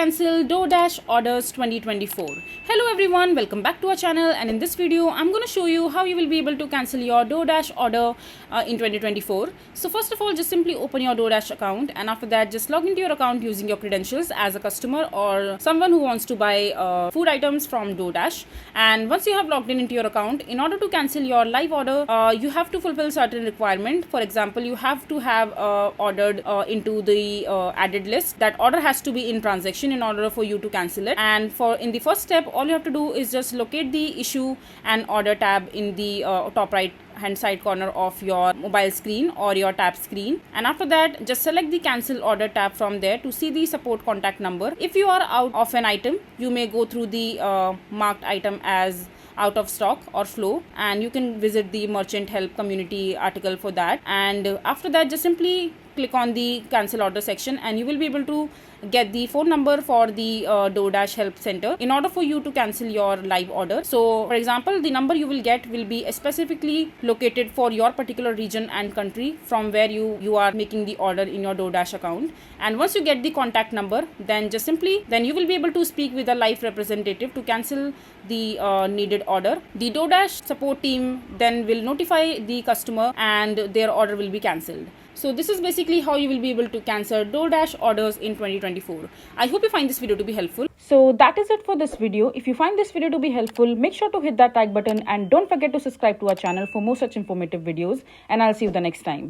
cancel DoorDash orders 2024. Hello everyone, welcome back to our channel, and in this video I'm going to show you how you will be able to cancel your DoorDash order in 2024. So first of all, just simply open your DoorDash account, and after that just log into your account using your credentials as a customer or someone who wants to buy food items from DoorDash. And once you have logged into your account, in order to cancel your live order, you have to fulfill certain requirement. For example, you have to have ordered into the added list. That order has to be in transaction in order for you to cancel it. And in the first step, all you have to do is just locate the issue and order tab in the top right hand side corner of your mobile screen or your tab screen, and after that just select the cancel order tab from there to see the support contact number. If you are out of an item, you may go through the marked item as out of stock or flow, and you can visit the merchant help community article for that. And after that just simply click on the cancel order section, and you will be able to get the phone number for the DoorDash help center in order for you to cancel your live order. So for example, the number you will get will be specifically located for your particular region and country from where you are making the order in your DoorDash account. And once you get the contact number, then you will be able to speak with a live representative to cancel the needed order. The DoorDash support team then will notify the customer and their order will be cancelled. So this is basically how you will be able to cancel DoorDash orders in 2024. I hope you find this video to be helpful. So that is it for this video. If you find this video to be helpful, make sure to hit that like button and don't forget to subscribe to our channel for more such informative videos, and I'll see you the next time.